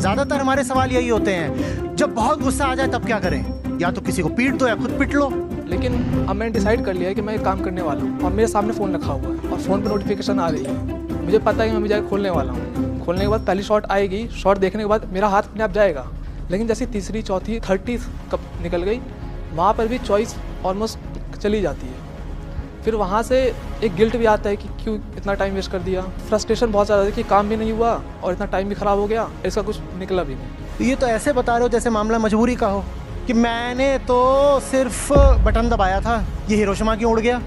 ज्यादातर हमारे सवाल यही होते हैं, जब बहुत गुस्सा आ जाए तब क्या करें? या तो किसी को पीट दो या खुद पीट लो। लेकिन अब मैंने डिसाइड कर लिया है कि मैं एक काम करने वाला हूँ और मेरे सामने फ़ोन रखा हुआ है और फ़ोन पे नोटिफिकेशन आ रही है। मुझे पता है कि मैं भी जाकर खोलने वाला हूँ। खोलने के बाद पहली शॉट आएगी, शॉट देखने के बाद मेरा हाथ अपने आप जाएगा। लेकिन जैसे तीसरी, चौथी, 30 कब निकल गई, वहाँ पर भी चॉइस ऑलमोस्ट चली जाती है। फिर वहाँ से एक गिल्ट भी आता है कि क्यों इतना टाइम वेस्ट कर दिया। फ्रस्ट्रेशन बहुत ज़्यादा है कि काम भी नहीं हुआ और इतना टाइम भी ख़राब हो गया, इसका कुछ निकला भी नहीं। ये तो ऐसे बता रहे हो जैसे मामला मजबूरी का हो, कि मैंने तो सिर्फ बटन दबाया था, ये हिरोशिमा क्यों उड़ गया?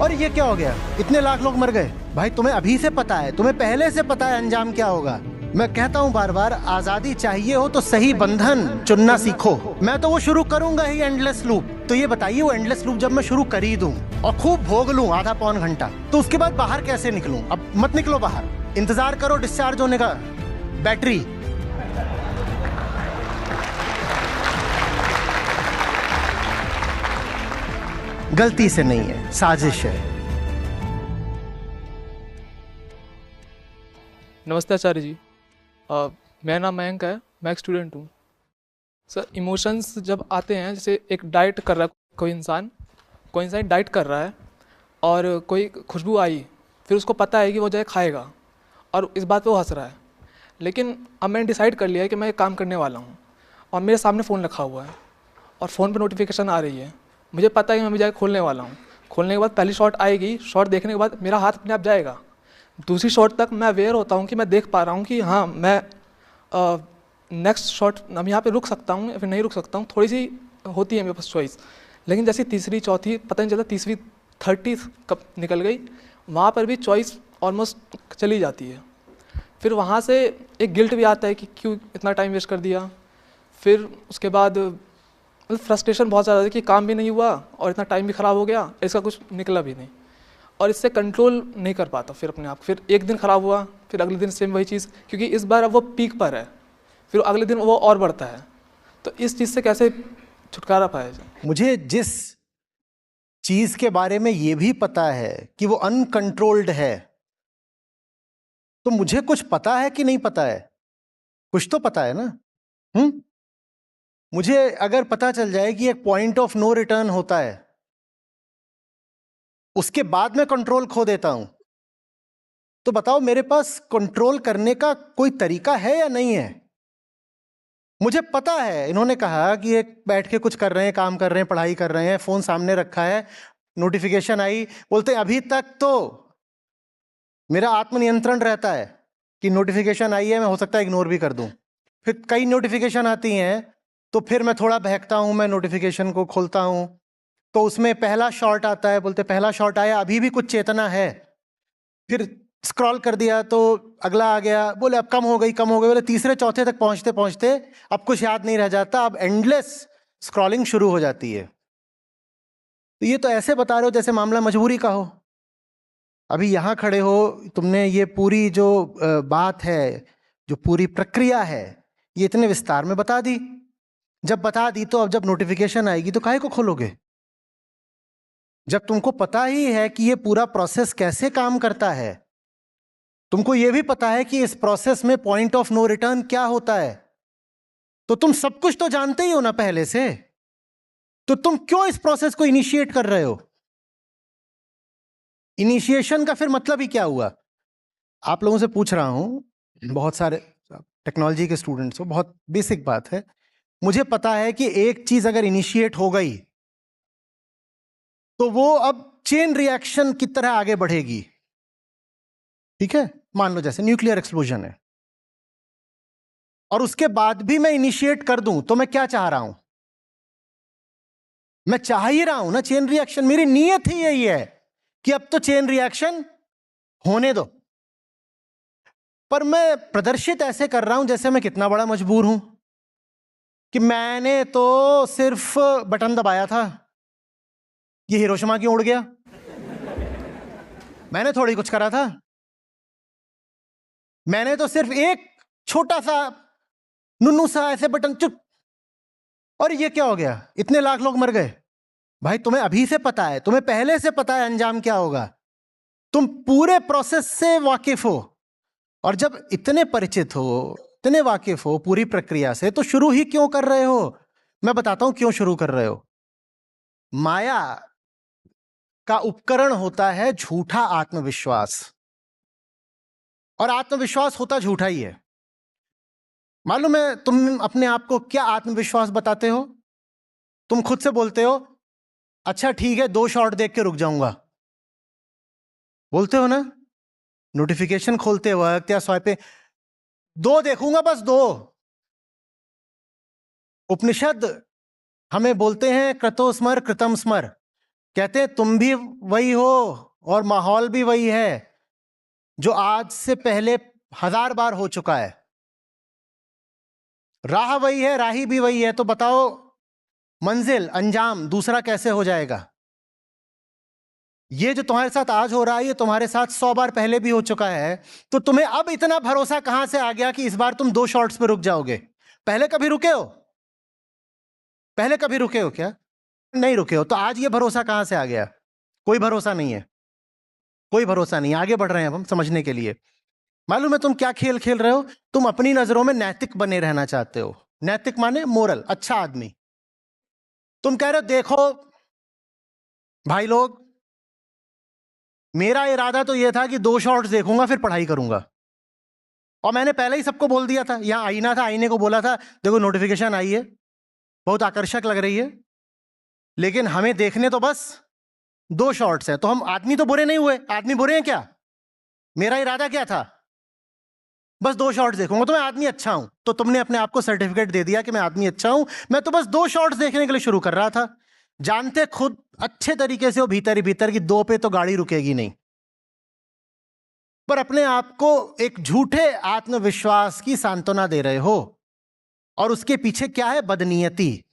और ये क्या हो गया? इतने लाख लोग मर गए। भाई तुम्हें अभी से पता है, तुम्हें पहले से पता है अंजाम क्या होगा। मैं कहता हूं बार बार, आजादी चाहिए हो तो सही बंधन चुनना सीखो। मैं तो वो शुरू करूंगा ही एंडलेस लूप। तो ये बताइए, वो एंडलेस लूप जब मैं शुरू कर ही दूं और खूब भोग लूं आधा पौन घंटा, तो उसके बाद बाहर कैसे निकलूं? अब मत निकलो बाहर, इंतजार करो डिस्चार्ज होने का। बैटरी गलती से नहीं है, साजिश है। नमस्ते आचार्य जी। मेरा नाम मयंक है, मैं एक स्टूडेंट हूँ। सर, इमोशंस जब आते हैं, जैसे एक डाइट कर रहा है कोई इंसान डाइट कर रहा है और कोई खुशबू आई, फिर उसको पता है कि वो जाए खाएगा और इस बात पे वो हंस रहा है। लेकिन अब मैंने डिसाइड कर लिया है कि मैं एक काम करने वाला हूँ और मेरे सामने फ़ोन रखा हुआ है और फ़ोन पे नोटिफिकेशन आ रही है। मुझे पता है कि मैं भी जाकर खोलने वाला हूँ। खोलने के बाद पहली शॉट आएगी, शॉट देखने के बाद मेरा हाथ अपने आप जाएगा। दूसरी शॉट तक मैं अवेयर होता हूँ कि मैं देख पा रहा हूँ कि हाँ, मैं नेक्स्ट शॉट अब यहाँ पे रुक सकता हूँ या फिर नहीं रुक सकता हूँ, थोड़ी सी होती है मेरे पास चॉइस। लेकिन जैसे तीसरी, चौथी, पता नहीं चलता तीसरी 30 कब निकल गई, वहाँ पर भी चॉइस ऑलमोस्ट चली जाती है। फिर वहाँ से एक गिल्ट भी आता है कि क्यों इतना टाइम वेस्ट कर दिया। फिर उसके बाद फ्रस्ट्रेशन बहुत ज़्यादा है कि काम भी नहीं हुआ और इतना टाइम भी ख़राब हो गया, इसका कुछ निकला भी नहीं और इससे कंट्रोल नहीं कर पाता फिर अपने आप। फिर एक दिन ख़राब हुआ, फिर अगले दिन सेम वही चीज़, क्योंकि इस बार अब वो पीक पर है, फिर अगले दिन वो और बढ़ता है। तो इस चीज़ से कैसे छुटकारा पाया जाए? मुझे जिस चीज के बारे में ये भी पता है कि वो अनकंट्रोल्ड है, तो मुझे कुछ पता है कि नहीं पता है? कुछ तो पता है ना। मुझे अगर पता चल जाए कि एक पॉइंट ऑफ नो रिटर्न होता है, उसके बाद मैं कंट्रोल खो देता हूं, तो बताओ मेरे पास कंट्रोल करने का कोई तरीका है या नहीं है? मुझे पता है, इन्होंने कहा कि एक बैठ के कुछ कर रहे हैं, काम कर रहे हैं, पढ़ाई कर रहे हैं, फोन सामने रखा है, नोटिफिकेशन आई, बोलते हैं अभी तक तो मेरा आत्मनियंत्रण रहता है कि नोटिफिकेशन आई है, मैं हो सकता है इग्नोर भी कर दूं। फिर कई नोटिफिकेशन आती हैं तो फिर मैं थोड़ा बहकता हूं, मैं नोटिफिकेशन को खोलता हूं, तो उसमें पहला शॉट आता है, बोलते पहला शॉट आया, अभी भी कुछ चेतना है। फिर स्क्रॉल कर दिया तो अगला आ गया, बोले अब कम हो गई, कम हो गई, बोले तीसरे चौथे तक पहुंचते पहुंचते अब कुछ याद नहीं रह जाता, अब एंडलेस स्क्रॉलिंग शुरू हो जाती है। तो ये तो ऐसे बता रहे हो जैसे मामला मजबूरी का हो। अभी यहां खड़े हो, तुमने ये पूरी जो बात है, जो पूरी प्रक्रिया है, ये इतने विस्तार में बता दी। जब बता दी तो अब जब नोटिफिकेशन आएगी तो काहे को खोलोगे? जब तुमको पता ही है कि ये पूरा प्रोसेस कैसे काम करता है, तुमको ये भी पता है कि इस प्रोसेस में पॉइंट ऑफ नो रिटर्न क्या होता है, तो तुम सब कुछ तो जानते ही हो ना पहले से, तो तुम क्यों इस प्रोसेस को इनिशिएट कर रहे हो? इनिशिएशन का फिर मतलब ही क्या हुआ? आप लोगों से पूछ रहा हूं, बहुत सारे टेक्नोलॉजी के स्टूडेंट्स हो, बहुत बेसिक बात है। मुझे पता है कि एक चीज अगर इनिशिएट हो गई तो वो अब चेन रिएक्शन की तरह आगे बढ़ेगी। ठीक है, मान लो जैसे न्यूक्लियर एक्सप्लोजन है और उसके बाद भी मैं इनिशिएट कर दूं, तो मैं क्या चाह रहा हूं? मैं चाह ही रहा हूं ना चेन रिएक्शन, मेरी नीयत ही यही है कि अब तो चेन रिएक्शन होने दो। पर मैं प्रदर्शित ऐसे कर रहा हूं जैसे मैं कितना बड़ा मजबूर हूं, कि मैंने तो सिर्फ बटन दबाया था, ये हिरोशिमा क्यों उड़ गया? मैंने थोड़ी कुछ करा था, मैंने तो सिर्फ एक छोटा सा नुन्नू सा ऐसे बटन चुप, और ये क्या हो गया? इतने लाख लोग मर गए। भाई तुम्हें अभी से पता है, तुम्हें पहले से पता है अंजाम क्या होगा, तुम पूरे प्रोसेस से वाकिफ हो और जब इतने परिचित हो, इतने वाकिफ हो पूरी प्रक्रिया से, तो शुरू ही क्यों कर रहे हो? मैं बताता हूं क्यों शुरू कर रहे हो। माया का उपकरण होता है झूठा आत्मविश्वास, और आत्मविश्वास होता झूठा ही है। मालूम है तुम अपने आप को क्या आत्मविश्वास बताते हो? तुम खुद से बोलते हो, अच्छा ठीक है 2 शॉट देख के रुक जाऊंगा, बोलते हो ना? नोटिफिकेशन खोलते वक्त या स्वाइप पे 2 देखूंगा, बस 2। उपनिषद हमें बोलते हैं क्रतो स्मर कृतम स्मर, कहते हैं तुम भी वही हो और माहौल भी वही है जो आज से पहले 1000 बार हो चुका है। राह वही है, राही भी वही है, तो बताओ मंजिल अंजाम दूसरा कैसे हो जाएगा? ये जो तुम्हारे साथ आज हो रहा है, ये तुम्हारे साथ 100 बार पहले भी हो चुका है, तो तुम्हें अब इतना भरोसा कहां से आ गया कि इस बार तुम 2 शॉट्स पे रुक जाओगे? पहले कभी रुके हो? पहले कभी रुके हो क्या? नहीं रुके हो, तो आज ये भरोसा कहां से आ गया? कोई भरोसा नहीं है, कोई भरोसा नहीं। आगे बढ़ रहे हैं अब हम समझने के लिए। मालूम है तुम क्या खेल खेल रहे हो? तुम अपनी नजरों में नैतिक बने रहना चाहते हो। नैतिक माने मोरल, अच्छा आदमी। तुम कह रहे हो देखो भाई लोग, मेरा इरादा तो यह था कि 2 शॉट्स देखूंगा फिर पढ़ाई करूंगा, और मैंने पहले ही सबको बोल दिया था। यहां आईना था, आईने को बोला था देखो नोटिफिकेशन आई है, बहुत आकर्षक लग रही है, लेकिन हमें देखने तो बस 2 शॉट्स है। तो हम आदमी तो बुरे नहीं हुए, आदमी बुरे हैं क्या? मेरा इरादा क्या था? बस 2 शॉट्स देखूंगा तो मैं आदमी अच्छा हूं। तो तुमने अपने आप को सर्टिफिकेट दे दिया कि मैं आदमी अच्छा हूं। मैं तो बस 2 शॉट्स देखने के लिए शुरू कर रहा था, जानते खुद अच्छे तरीके से हो भीतर ही भीतर की 2 पे तो गाड़ी रुकेगी नहीं। पर अपने आप को एक झूठे आत्मविश्वास की सांत्वना दे रहे हो, और उसके पीछे क्या है? बदनीयती।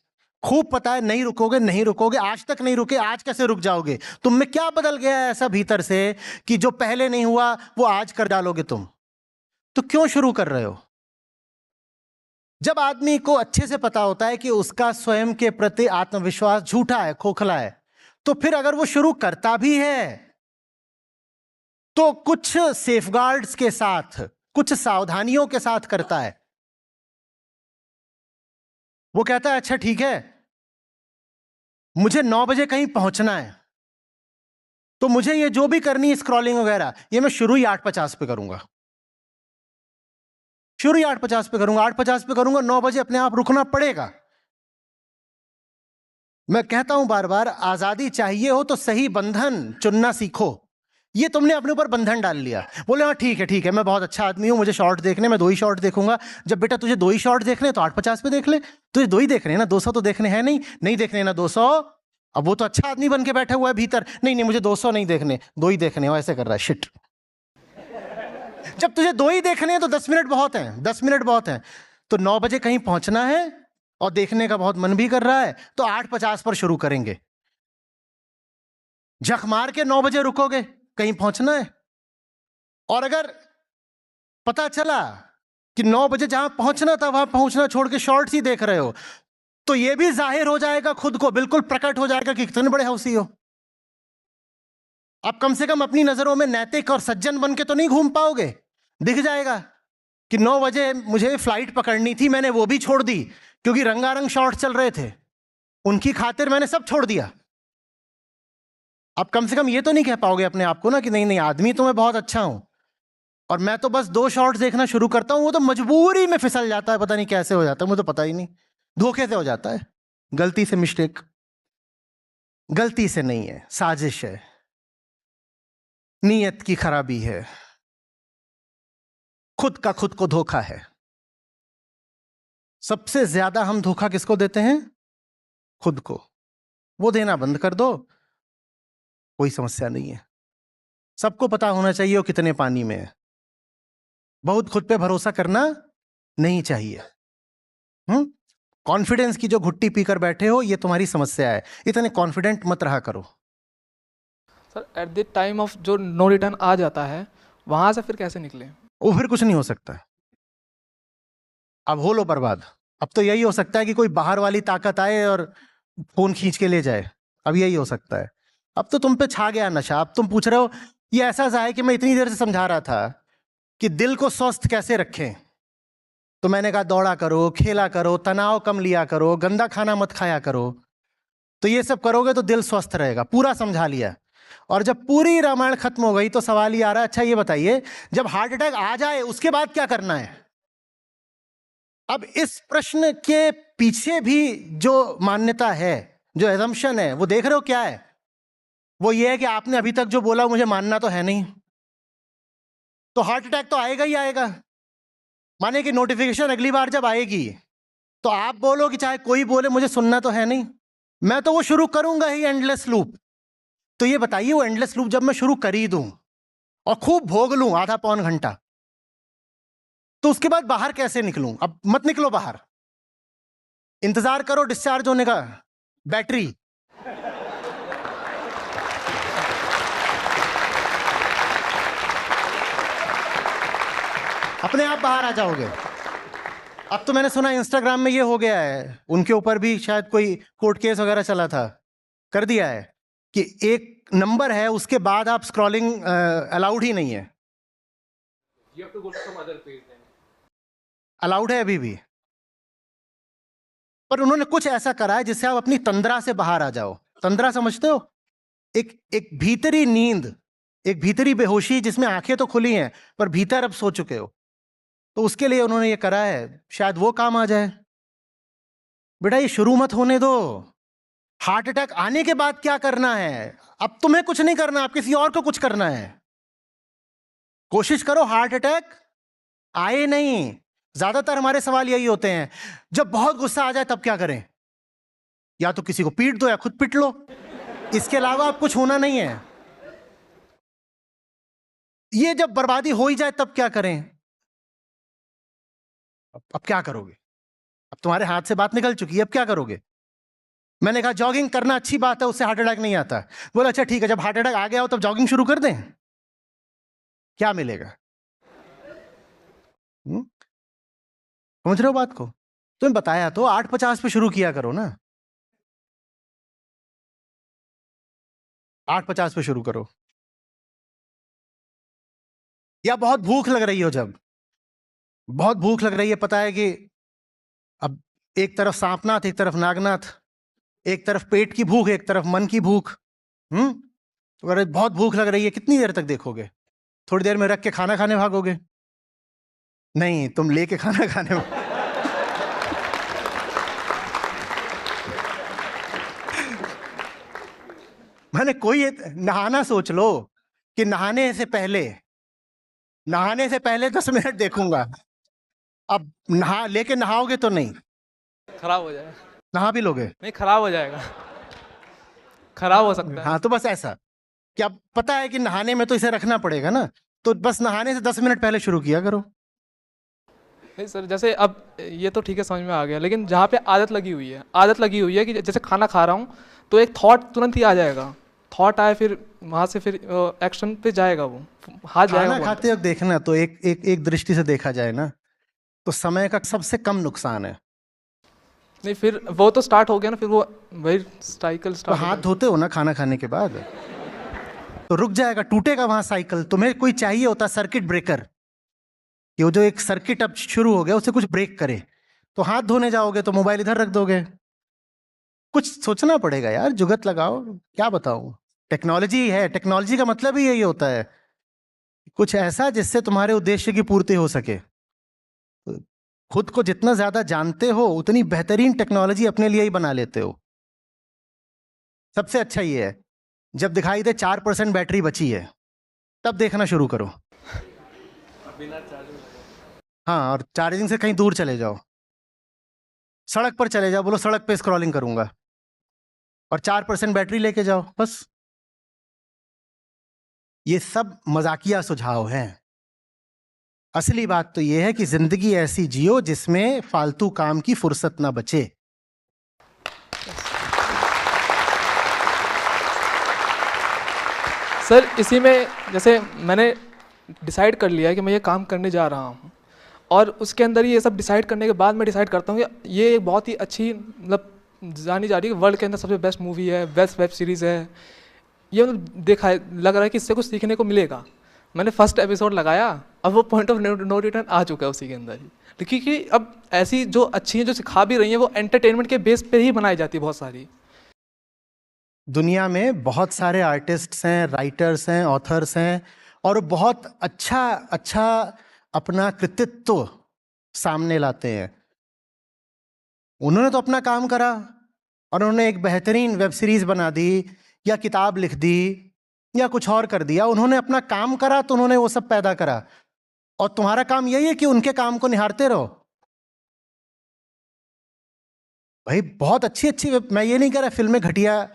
खूब पता है नहीं रुकोगे, नहीं रुकोगे, आज तक नहीं रुके, आज कैसे रुक जाओगे? तुम में क्या बदल गया है ऐसा भीतर से कि जो पहले नहीं हुआ वो आज कर डालोगे तुम? तो क्यों शुरू कर रहे हो? जब आदमी को अच्छे से पता होता है कि उसका स्वयं के प्रति आत्मविश्वास झूठा है, खोखला है, तो फिर अगर वो शुरू करता भी है तो कुछ सेफगार्ड्स के साथ, कुछ सावधानियों के साथ करता है। वो कहता है अच्छा ठीक है मुझे 9 बजे कहीं पहुंचना है, तो मुझे ये जो भी करनी है स्क्रॉलिंग वगैरह, ये मैं शुरू ही 8:50 पे करूंगा, शुरू ही 8:50 पे करूंगा, 8:50 पे करूंगा, 9 बजे अपने आप रुकना पड़ेगा। मैं कहता हूं बार बार, आजादी चाहिए हो तो सही बंधन चुनना सीखो। ये तुमने अपने ऊपर बंधन डाल लिया, बोले हाँ ठीक है मैं बहुत अच्छा आदमी हूं, मुझे शॉर्ट देखने, मैं 2 ही शॉर्ट देखूंगा। जब बेटा तुझे 2 ही शॉर्ट देखने तो 8:50 पे देख ले, तुझे 2 ही देखने हैं ना, 200 तो देखने हैं नहीं, नहीं देखने ना 200। अब वो तो अच्छा आदमी बन के बैठा हुआ है भीतर, नहीं नहीं मुझे 200 नहीं देखने, 2 ही देखने, वो ऐसे कर रहा है शिट। जब तुझे 2 ही देखने हैं तो 10 मिनट बहुत है, 10 मिनट बहुत है। तो 9 बजे कहीं पहुंचना है और देखने का बहुत मन भी कर रहा है, तो 8:50 पर शुरू करेंगे। झक मार के 9 बजे रुकोगे, कहीं पहुंचना है, और अगर पता चला कि 9 बजे जहां पहुंचना था वहां पहुंचना छोड़ के शॉर्ट्स ही देख रहे हो, तो यह भी जाहिर हो जाएगा, खुद को बिल्कुल प्रकट हो जाएगा कि कितने बड़े हौसी हो। आप कम से कम अपनी नजरों में नैतिक और सज्जन बन के तो नहीं घूम पाओगे। दिख जाएगा कि 9 बजे मुझे फ्लाइट पकड़नी थी, मैंने वो भी छोड़ दी क्योंकि रंगारंग शॉर्ट्स चल रहे थे, उनकी खातिर मैंने सब छोड़ दिया। आप कम से कम ये तो नहीं कह पाओगे अपने आप को ना कि नहीं नहीं आदमी तो मैं बहुत अच्छा हूं और मैं तो बस 2 शॉट्स देखना शुरू करता हूं, वो तो मजबूरी में फिसल जाता है, पता नहीं कैसे हो जाता है, मुझे तो पता ही नहीं, धोखे से हो जाता है, गलती से, मिस्टेक, गलती से नहीं है, साजिश है, नीयत की खराबी है, खुद का खुद को धोखा है। सबसे ज्यादा हम धोखा किसको देते हैं? खुद को। वो देना बंद कर दो, कोई समस्या नहीं है। सबको पता होना चाहिए वो कितने पानी में है। बहुत खुद पे भरोसा करना नहीं चाहिए। कॉन्फिडेंस की जो घुट्टी पीकर बैठे हो, ये तुम्हारी समस्या है, इतने कॉन्फिडेंट मत रहा करो। Sir at the time of जो नो रिटर्न आ जाता है, वहां से फिर कैसे निकले? वो फिर कुछ नहीं हो सकता है। अब हो लो बर्बाद। अब तो यही हो सकता है कि कोई बाहर वाली ताकत आए और फोन खींच के ले जाए, अब यही हो सकता है। अब तो तुम पे छा गया नशा। अब तुम पूछ रहे हो ये ऐसा सा है कि मैं इतनी देर से समझा रहा था कि दिल को स्वस्थ कैसे रखें, तो मैंने कहा दौड़ा करो, खेला करो, तनाव कम लिया करो, गंदा खाना मत खाया करो। तो ये सब करोगे तो दिल स्वस्थ रहेगा। पूरा समझा लिया। और जब पूरी रामायण खत्म हो गई तो सवाल ये आ रहा है, अच्छा ये बताइए, जब हार्ट अटैक आ जाए उसके बाद क्या करना है? अब इस प्रश्न के पीछे भी जो मान्यता है, जो एजम्पशन है, वो देख रहे हो क्या है? वो ये है कि आपने अभी तक जो बोला मुझे मानना तो है नहीं, तो हार्ट अटैक तो आएगा ही आएगा। माने कि नोटिफिकेशन अगली बार जब आएगी तो आप बोलो कि चाहे कोई बोले मुझे सुनना तो है नहीं, मैं तो वो शुरू करूंगा ही एंडलेस लूप। तो ये बताइए, वो एंडलेस लूप जब मैं शुरू कर ही दूं और खूब भोग लूं आधा पौन घंटा, तो उसके बाद बाहर कैसे निकलूं? अब मत निकलो बाहर, इंतजार करो डिस्चार्ज होने का। बैटरी अपने आप बाहर आ जाओगे। अब तो मैंने सुना इंस्टाग्राम में ये हो गया है, उनके ऊपर भी शायद कोई कोर्ट केस वगैरह चला था, कर दिया है कि एक नंबर है उसके बाद आप स्क्रॉलिंग अलाउड ही नहीं है। अलाउड है अभी भी, पर उन्होंने कुछ ऐसा करा है जिससे आप अपनी तंद्रा से बाहर आ जाओ। तंद्रा समझते हो? एक भीतरी नींद, एक भीतरी बेहोशी जिसमें आंखें तो खुली हैं पर भीतर अब सो चुके हो। तो उसके लिए उन्होंने ये करा है, शायद वो काम आ जाए। बेटा ये शुरू मत होने दो। हार्ट अटैक आने के बाद क्या करना है? अब तुम्हें कुछ नहीं करना, अब किसी और को कुछ करना है। कोशिश करो हार्ट अटैक आए नहीं। ज्यादातर हमारे सवाल यही होते हैं, जब बहुत गुस्सा आ जाए तब क्या करें? या तो किसी को पीट दो या खुद पीट लो, इसके अलावा अब कुछ होना नहीं है। ये जब बर्बादी हो ही जाए तब क्या करें? अब क्या करोगे? अब तुम्हारे हाथ से बात निकल चुकी है, अब क्या करोगे? मैंने कहा जॉगिंग करना अच्छी बात है, उससे हार्ट अटैक नहीं आता। बोला अच्छा ठीक है, जब हार्ट अटैक आ गया हो तब जॉगिंग शुरू कर दें। क्या मिलेगा? समझ रहे हो बात को? तुम्हें बताया तो 8:50 पे शुरू किया करो ना, 8:50 पे शुरू करो। या बहुत भूख लग रही हो, जब बहुत भूख लग रही है, पता है कि अब एक तरफ सांपनाथ एक तरफ नागनाथ, एक तरफ पेट की भूख एक तरफ मन की भूख। तो अगर बहुत भूख लग रही है, कितनी देर तक देखोगे? थोड़ी देर में रख के खाना खाने भागोगे? नहीं, तुम लेके खाना खाने मैंने कोई नहाना सोच लो कि नहाने से पहले 10 मिनट देखूंगा। अब लेके नहाओगे तो नहीं, खराब हो जाएगा। नहा भी लोगे? नहीं, खराब हो जाएगा, खराब हो सकता है। हाँ, तो बस ऐसा कि अब पता है कि नहाने में तो इसे रखना पड़ेगा ना, तो बस नहाने से 10 मिनट पहले शुरू किया करो। नहीं सर, जैसे अब ये तो ठीक है, समझ में आ गया, लेकिन जहाँ पे आदत लगी हुई है कि जैसे खाना खा रहा हूँ तो एक थॉट तुरंत ही आ जाएगा, थॉट आए फिर वहाँ से फिर एक्शन पे जाएगा, वो हाथ जाएगा। खाना खाते वक्त देखना, तो एक दृष्टि से देखा जाए ना, तो समय का सबसे कम नुकसान है। नहीं, फिर वो तो स्टार्ट हो गया ना, फिर वो वही साइकिल तो स्टार्ट। हाथ धोते हो ना खाना खाने के बाद, तो रुक जाएगा, टूटेगा वहां साइकिल। तुम्हें कोई चाहिए होता सर्किट ब्रेकर, कि वो जो एक सर्किट अब शुरू हो गया उसे कुछ ब्रेक करे। तो हाथ धोने जाओगे तो मोबाइल इधर रख दोगे। कुछ सोचना पड़ेगा यार, जुगत लगाओ। क्या बताऊं, टेक्नोलॉजी है, टेक्नोलॉजी का मतलब ही यही होता है, कुछ ऐसा जिससे तुम्हारे उद्देश्य की पूर्ति हो सके। खुद को जितना ज्यादा जानते हो उतनी बेहतरीन टेक्नोलॉजी अपने लिए ही बना लेते हो। सबसे अच्छा ये है, जब दिखाई दे 4% बैटरी बची है, तब देखना शुरू करो। हाँ, और चार्जिंग से कहीं दूर चले जाओ, सड़क पर चले जाओ, बोलो सड़क पे स्क्रॉलिंग करूंगा, और 4% बैटरी लेके जाओ बस। ये सब मजाकिया सुझाव हैं। असली बात तो ये है कि जिंदगी ऐसी जियो जिसमें फालतू काम की फुर्सत ना बचे। सर इसी में जैसे मैंने डिसाइड कर लिया है कि मैं ये काम करने जा रहा हूँ, और उसके अंदर ही ये सब डिसाइड करने के बाद मैं डिसाइड करता हूँ कि ये एक बहुत ही अच्छी, मतलब जानी जा रही है, वर्ल्ड के अंदर सबसे बेस्ट मूवी है, बेस्ट वेब सीरीज़ है, ये मतलब देखा है, लग रहा है कि इससे कुछ सीखने को मिलेगा। मैंने फर्स्ट एपिसोड लगाया, अब वो पॉइंट ऑफ नो रिटर्न आ चुका है उसी के अंदर ही, क्योंकि अब ऐसी जो अच्छी हैं जो सिखा भी रही हैं वो एंटरटेनमेंट के बेस पे ही बनाई जाती है बहुत सारी। दुनिया में बहुत सारे आर्टिस्ट्स हैं, राइटर्स हैं, ऑथर्स हैं, और बहुत अच्छा अच्छा अपना कृतित्व सामने लाते हैं। उन्होंने तो अपना काम करा और उन्होंने एक बेहतरीन वेब सीरीज बना दी या किताब लिख दी या कुछ और कर दिया। उन्होंने अपना काम करा तो उन्होंने वो सब पैदा करा, और तुम्हारा काम यही है कि उनके काम को निहारते रहो। भाई बहुत अच्छी अच्छी मैं ये नहीं कह रहा फिल्में घटिया,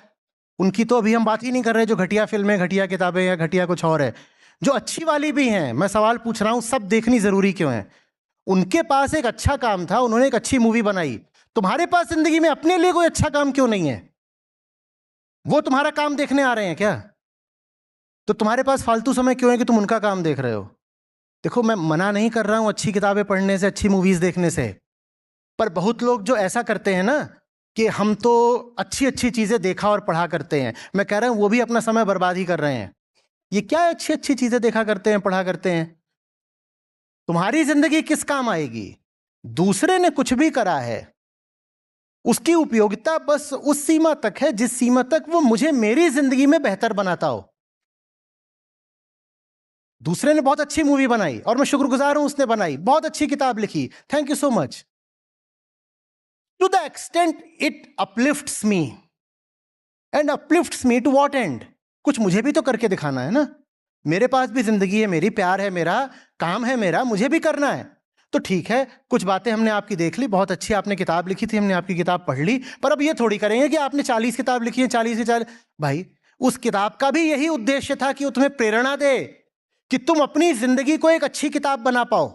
उनकी तो अभी हम बात ही नहीं कर रहे जो घटिया फिल्में, घटिया किताबें या घटिया कुछ और है। जो अच्छी वाली भी हैं, मैं सवाल पूछ रहा हूं सब देखनी जरूरी क्यों है? उनके पास एक अच्छा काम था, उन्होंने एक अच्छी मूवी बनाई। तुम्हारे पास जिंदगी में अपने लिए कोई अच्छा काम क्यों नहीं है? वो तुम्हारा काम देखने आ रहे हैं क्या? तो तुम्हारे पास फालतू समय क्यों है कि तुम उनका काम देख रहे हो? देखो, मैं मना नहीं कर रहा हूं अच्छी किताबें पढ़ने से, अच्छी मूवीज देखने से, पर बहुत लोग जो ऐसा करते हैं ना कि हम तो अच्छी अच्छी चीजें देखा और पढ़ा करते हैं, मैं कह रहा हूं वो भी अपना समय बर्बाद ही कर रहे हैं। ये क्या अच्छी अच्छी चीजें देखा करते हैं, पढ़ा करते हैं? तुम्हारी जिंदगी किस काम आएगी? दूसरे ने कुछ भी करा है, उसकी उपयोगिता बस उस सीमा तक है जिस सीमा तक वो मुझे मेरी जिंदगी में बेहतर बनाता हो। दूसरे ने बहुत अच्छी मूवी बनाई और मैं शुक्रगुजार हूं उसने बनाई, बहुत अच्छी किताब लिखी, thank you so much. To the extent it uplifts me, and uplifts me to what end? कुछ मुझे भी तो करके दिखाना है ना। मेरे पास भी जिंदगी है, मेरी प्यार है, मेरा काम है, मेरा मुझे भी करना है। तो ठीक है, कुछ बातें हमने आपकी देख ली, बहुत अच्छी आपने किताब लिखी थी, हमने आपकी किताब पढ़ ली, पर अब ये थोड़ी करेंगे कि आपने 40 किताब लिखी है, 40 से 40। भाई उस किताब का भी यही उद्देश्य था कि वो तुम्हें प्रेरणा दे कि तुम अपनी जिंदगी को एक अच्छी किताब बना पाओ।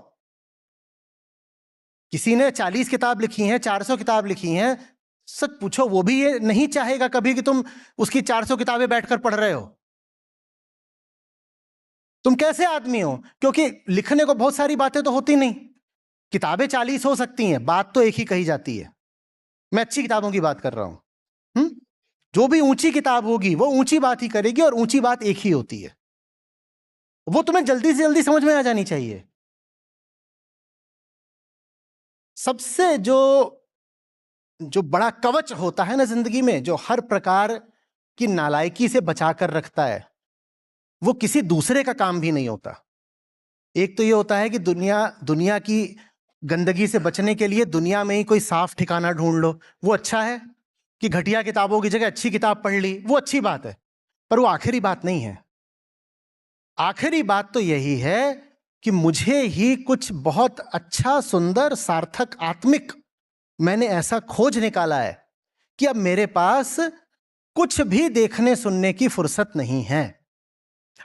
किसी ने 40 किताब लिखी हैं, 400 किताब लिखी हैं, सच पूछो वो भी ये नहीं चाहेगा कभी कि तुम उसकी 400 किताबें बैठकर पढ़ रहे हो। तुम कैसे आदमी हो? क्योंकि लिखने को बहुत सारी बातें तो होती नहीं, किताबें 40 हो सकती हैं, बात तो एक ही कही जाती है। मैं अच्छी किताबों की बात कर रहा हूं। जो भी ऊंची किताब होगी वो ऊंची बात ही करेगी, और ऊंची बात एक ही होती है। वो तुम्हें जल्दी से जल्दी समझ में आ जानी चाहिए। सबसे जो जो बड़ा कवच होता है ना जिंदगी में, जो हर प्रकार की नालायकी से बचाकर रखता है, वो किसी दूसरे का काम भी नहीं होता। एक तो ये होता है कि दुनिया की गंदगी से बचने के लिए दुनिया में ही कोई साफ ठिकाना ढूंढ लो, वो अच्छा है। कि घटिया किताबों की जगह अच्छी किताब पढ़ ली, वो अच्छी बात है, पर वो आखिरी बात नहीं है। आखिरी बात तो यही है कि मुझे ही कुछ बहुत अच्छा, सुंदर, सार्थक, आत्मिक मैंने ऐसा खोज निकाला है कि अब मेरे पास कुछ भी देखने सुनने की फुर्सत नहीं है।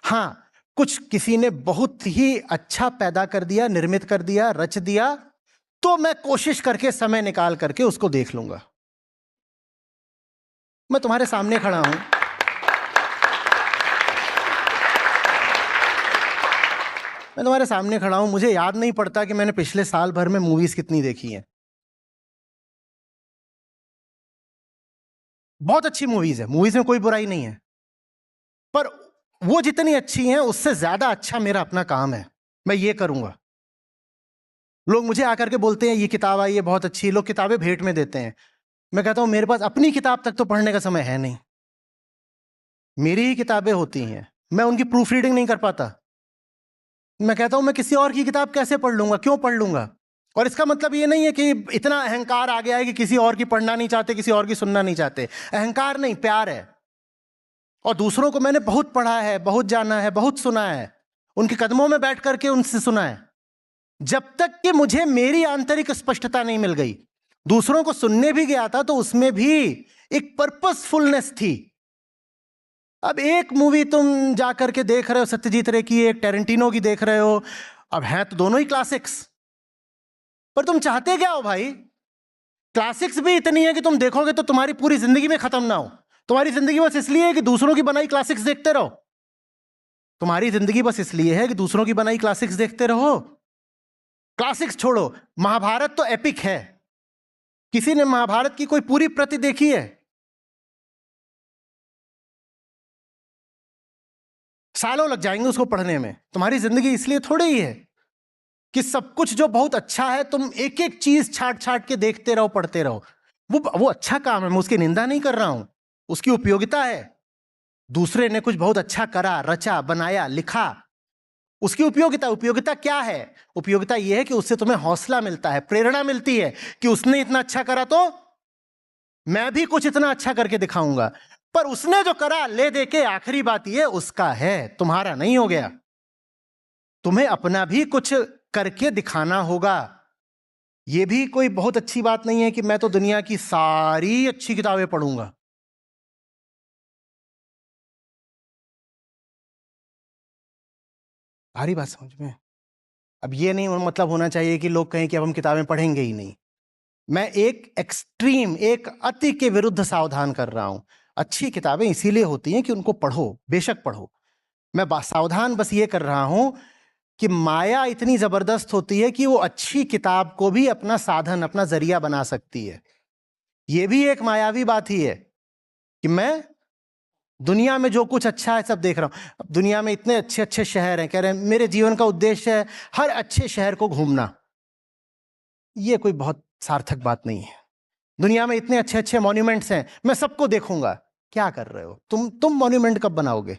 हां, कुछ किसी ने बहुत ही अच्छा पैदा कर दिया, निर्मित कर दिया, रच दिया, तो मैं कोशिश करके समय निकाल करके उसको देख लूंगा। मैं तुम्हारे सामने खड़ा हूं, मुझे याद नहीं पड़ता कि मैंने पिछले साल भर में मूवीज कितनी देखी हैं। बहुत अच्छी मूवीज है, मूवीज में कोई बुराई नहीं है, पर वो जितनी अच्छी हैं उससे ज्यादा अच्छा मेरा अपना काम है। मैं ये करूंगा। लोग मुझे आकर के बोलते हैं ये किताब आई है बहुत अच्छी, लोग किताबें भेंट में देते हैं। मैं कहता हूं मेरे पास अपनी किताब तक तो पढ़ने का समय है नहीं। मेरी ही किताबें होती हैं, मैं उनकी प्रूफ रीडिंग नहीं कर पाता। मैं कहता हूं मैं किसी और की किताब कैसे पढ़ लूंगा, क्यों पढ़ लूंगा? और इसका मतलब ये नहीं है कि इतना अहंकार आ गया है कि किसी और की पढ़ना नहीं चाहते, किसी और की सुनना नहीं चाहते। अहंकार नहीं, प्यार है। और दूसरों को मैंने बहुत पढ़ा है, बहुत जाना है, बहुत सुना है, उनके कदमों में बैठ करके उनसे सुना है, जब तक कि मुझे मेरी आंतरिक स्पष्टता नहीं मिल गई। दूसरों को सुनने भी गया था तो उसमें भी एक पर्पसफुलनेस थी। अब एक मूवी तुम जाकर के देख रहे हो सत्यजीत रे की, एक टेरेंटिनो की देख रहे हो, अब है तो दोनों ही क्लासिक्स, पर तुम चाहते क्या हो भाई? क्लासिक्स भी इतनी है कि तुम देखोगे तो तुम्हारी पूरी जिंदगी में खत्म ना हो। तुम्हारी जिंदगी बस इसलिए है कि दूसरों की बनाई क्लासिक्स देखते रहो। तुम्हारी जिंदगी बस इसलिए है कि दूसरों की बनाई क्लासिक्स देखते रहो। क्लासिक्स छोड़ो, महाभारत तो एपिक है। किसी ने महाभारत की कोई पूरी प्रति देखी है? सालों लग जाएंगे उसको पढ़ने में। तुम्हारी जिंदगी इसलिए थोड़ी ही है कि सब कुछ जो बहुत अच्छा है तुम एक एक चीज छाट छाट के देखते रहो, पढ़ते रहो। वो अच्छा काम है, मैं उसकी निंदा नहीं कर रहा हूं, उसकी उपयोगिता है। दूसरे ने कुछ बहुत अच्छा करा, रचा, बनाया, लिखा, उसकी उपयोगिता। उपयोगिता क्या है? उपयोगिता यह है कि उससे तुम्हें हौसला मिलता है, प्रेरणा मिलती है कि उसने इतना अच्छा करा तो मैं भी कुछ इतना अच्छा करके दिखाऊंगा। पर उसने जो करा ले दे के, आखिरी बात यह उसका है, तुम्हारा नहीं हो गया। तुम्हें अपना भी कुछ करके दिखाना होगा। यह भी कोई बहुत अच्छी बात नहीं है कि मैं तो दुनिया की सारी अच्छी किताबें पढ़ूंगा। सारी बात समझ में? अब ये नहीं मतलब होना चाहिए कि लोग कहें कि अब हम किताबें पढ़ेंगे ही नहीं। मैं एक एक्सट्रीम, एक अति के विरुद्ध सावधान कर रहा हूं। अच्छी किताबें इसीलिए होती हैं कि उनको पढ़ो, बेशक पढ़ो। मैं सावधान बस ये कर रहा हूं कि माया इतनी जबरदस्त होती है कि वो अच्छी किताब को भी अपना साधन, अपना जरिया बना सकती है। ये भी एक मायावी बात ही है कि मैं दुनिया में जो कुछ अच्छा है सब देख रहा हूं। अब दुनिया में इतने अच्छे अच्छे शहर हैं, कह रहे हैं मेरे जीवन का उद्देश्य है हर अच्छे शहर को घूमना। ये कोई बहुत सार्थक बात नहीं है। दुनिया में इतने अच्छे अच्छे मॉन्यूमेंट्स हैं, मैं सबको देखूंगा। क्या कर रहे हो तुम मॉन्यूमेंट कब बनाओगे?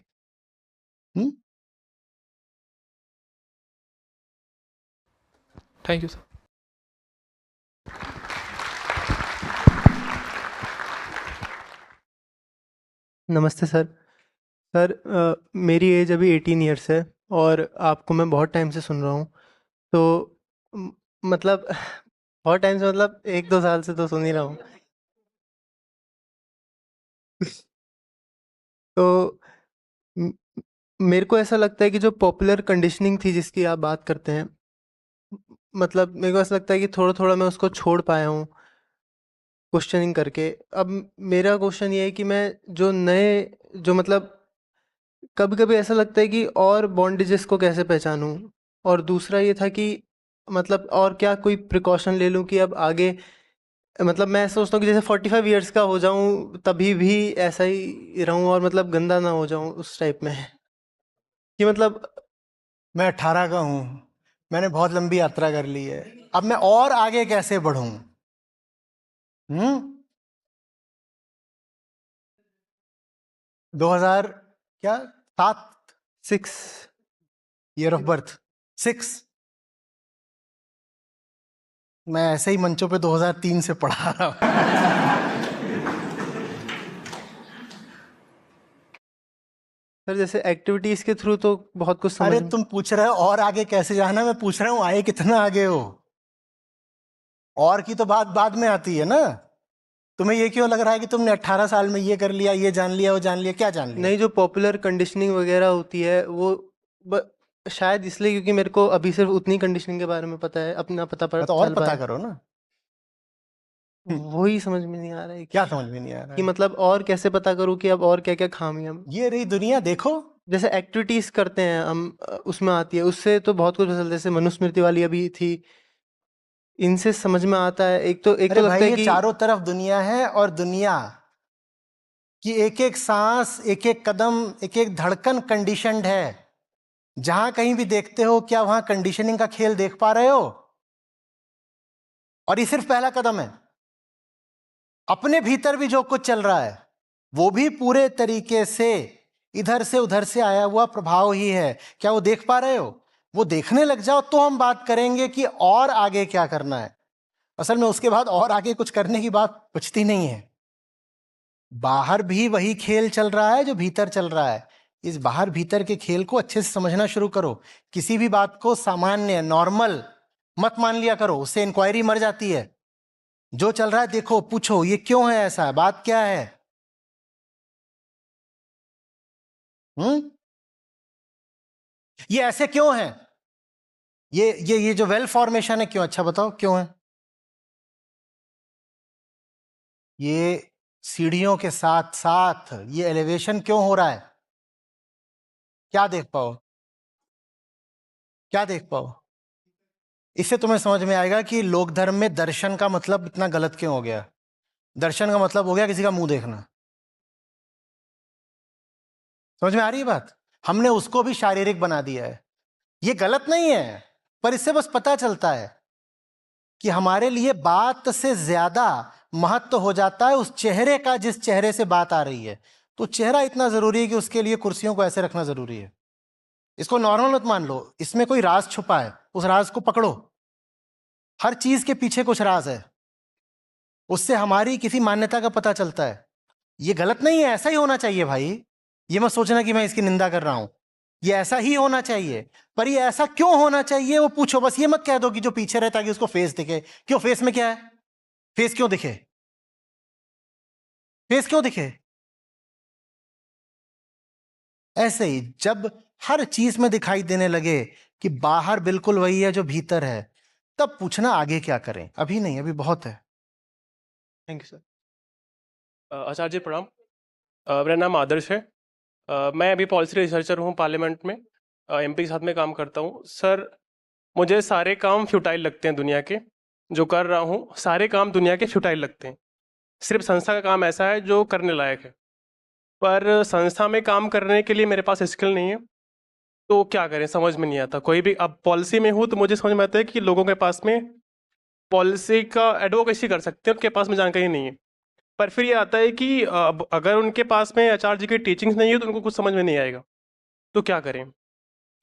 Thank you sir. नमस्ते सर। सर मेरी एज अभी 18 ईयर्स है और आपको मैं बहुत टाइम से सुन रहा हूँ। तो मतलब बहुत टाइम से, मतलब 1-2 साल से तो सुन ही रहा हूँ। तो म- मेरे को ऐसा लगता है कि जो पॉपुलर कंडीशनिंग थी जिसकी आप बात करते हैं, मतलब मेरे को ऐसा लगता है कि थोड़ा-थोड़ा मैं उसको छोड़ पाया हूँ क्वेश्चनिंग करके। अब मेरा क्वेश्चन ये है कि मैं जो नए, जो मतलब कभी-कभी ऐसा लगता है कि और बॉन्डेजेस को कैसे पहचानूँ? और दूसरा ये था कि मतलब और क्या कोई प्रिकॉशन ले लूँ कि अब आगे, मतलब मैं सोचता हूँ कि जैसे 45 इयर्स का हो जाऊँ तभी भी ऐसा ही रहूँ और मतलब गंदा ना हो जाऊँ उस टाइप में। कि मतलब मैं 18 का हूं, मैंने बहुत लंबी यात्रा कर ली है। अब मैं और आगे कैसे बढ़ूं? 2000 क्या 7 6 ईयर ऑफ बर्थ 6। मैं ऐसे ही मंचों पे 2003 से पढ़ा रहा हूं। सर जैसे एक्टिविटीज़ के थ्रू तो बहुत कुछ समझ अरे में। तुम पूछ रहे हो और आगे कैसे जाना, मैं पूछ रहा हूं आए कितना आगे हो। और की तो बात बाद में आती है ना। तुम्हें ये क्यों लग रहा है कि तुमने 18 साल में ये कर लिया, ये जान लिया, वो जान लिया? क्या जान लिया? नहीं, जो पॉपुलर कंडीशनिंग वगैरह होती है वो ब शायद इसलिए क्योंकि मेरे को अभी सिर्फ़ उतनी कंडीशनिंग के बारे में पता है, अपना पता प मैं तो और चल पता पाया। करो ना। वही समझ में नहीं आ रहा है क्या समझ में नहीं आ रहा कि है? मतलब और कैसे पता करूँ कि अब और क्या-क्या खामियाँ, ये रही दुनिया, देखो। जैसे एक्टिविटीज़ करते हैं हम, उसमें आती है, उससे तो बहुत कुछ पता चलता है, जैसे मनुस्मृति वाली अभी थी, इनसे समझ में आता है। एक तो अरे लगता भाई है ये कि चारों तरफ दुनिया है, और दुनिया की एक एक सांस, एक एक कदम, एक एक धड़कन कंडीशनड है। जहां कहीं भी देखते हो, क्या वहां कंडीशनिंग का खेल देख पा रहे हो? और ये सिर्फ पहला कदम है। अपने भीतर भी जो कुछ चल रहा है वो भी पूरे तरीके से इधर से उधर से आया हुआ प्रभाव ही है। क्या वो देख पा रहे हो? वो देखने लग जाओ तो हम बात करेंगे कि और आगे क्या करना है। असल में उसके बाद और आगे कुछ करने की बात बचती नहीं है। बाहर भी वही खेल चल रहा है जो भीतर चल रहा है। इस बाहर भीतर के खेल को अच्छे से समझना शुरू करो। किसी भी बात को सामान्य, नॉर्मल मत मान लिया करो, उससे इंक्वायरी मर जाती है। जो चल रहा है देखो, पूछो ये क्यों है ऐसा, बात क्या है। हम्म ये ऐसे क्यों है? ये जो वेल फॉर्मेशन है क्यों? अच्छा बताओ क्यों है? ये सीढ़ियों के साथ साथ ये एलिवेशन क्यों हो रहा है? क्या देख पाओ? क्या देख पाओ? इससे तुम्हें समझ में आएगा कि लोक धर्म में दर्शन का मतलब इतना गलत क्यों हो गया। दर्शन का मतलब हो गया किसी का मुंह देखना। समझ में आ रही है बात? हमने उसको भी शारीरिक बना दिया है। ये गलत नहीं है, पर इससे बस पता चलता है कि हमारे लिए बात से ज्यादा महत्व हो जाता है उस चेहरे का जिस चेहरे से बात आ रही है। तो चेहरा इतना जरूरी है कि उसके लिए कुर्सियों को ऐसे रखना जरूरी है। इसको नॉर्मल मत मान लो, इसमें कोई राज छुपा है, उस राज को पकड़ो। हर चीज के पीछे कुछ राज है, उससे हमारी किसी मान्यता का पता चलता है। ये गलत नहीं है, ऐसा ही होना चाहिए भाई। ये मत सोचना कि मैं इसकी निंदा कर रहा हूं, ये ऐसा ही होना चाहिए। पर ये ऐसा क्यों होना चाहिए वो पूछो, बस ये मत कह दो कि जो पीछे रहता है कि उसको फेस दिखे। क्यों? फेस में क्या है? फेस क्यों दिखे? फेस क्यों दिखे? ऐसे ही जब हर चीज में दिखाई देने लगे कि बाहर बिल्कुल वही है जो भीतर है, तब पूछना आगे क्या करें। अभी नहीं, अभी बहुत है। Thank you sir. Acharya ji प्रणाम। मेरा नाम आदर्श है। मैं अभी पॉलिसी रिसर्चर हूँ पार्लियामेंट में। एमपी के साथ में काम करता हूँ। सर, मुझे सारे काम फ्यूटाइल लगते हैं दुनिया के, जो कर रहा हूँ सारे काम दुनिया के फ्यूटाइल लगते हैं। सिर्फ संस्था का काम ऐसा है जो करने लायक है, पर संस्था में काम करने के लिए मेरे पास स्किल नहीं है। तो क्या करें समझ में नहीं आता। कोई भी अब पॉलिसी में हूँ तो मुझे समझ में आता है कि लोगों के पास में पॉलिसी का एडवोकेसी कर सकते हैं, उनके पास में जानकारी नहीं है। पर फिर ये आता है कि अब अगर उनके पास में आचार्य जी की टीचिंग्स नहीं है तो उनको कुछ समझ में नहीं आएगा। तो क्या करें?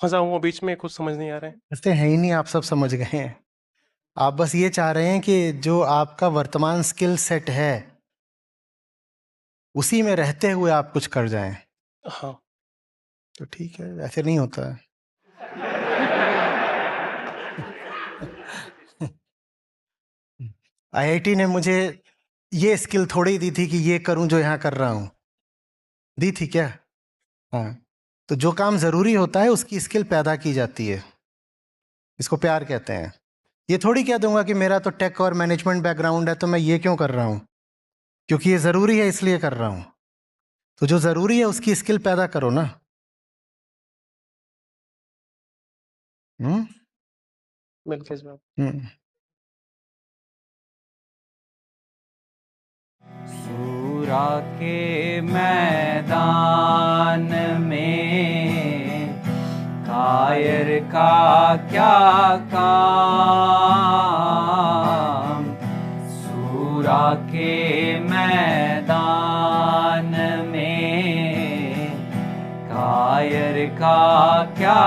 फंसा हूँ बीच में, कुछ समझ नहीं आ रहा है। ऐसे है ही नहीं, आप सब समझ गए हैं। आप बस ये चाह रहे हैं कि जो आपका वर्तमान स्किल सेट है उसी में रहते हुए आप कुछ कर जाएं। हाँ। तो ठीक है, ऐसे नहीं होता है। आईआईटी ने मुझे ये स्किल थोड़ी दी थी कि ये करूं जो यहाँ कर रहा हूं। दी थी क्या? हाँ। तो जो काम जरूरी होता है उसकी स्किल पैदा की जाती है, इसको प्यार कहते हैं। ये थोड़ी कह दूंगा कि मेरा तो टेक और मैनेजमेंट बैकग्राउंड है तो मैं ये क्यों कर रहा हूं, क्योंकि ये जरूरी है इसलिए कर रहा हूं। तो जो जरूरी है उसकी स्किल पैदा करो ना। मिलते हैं जवाब। सूरा के मैदान में कायर का क्या काम, सूरा के मैदान में कायर का क्या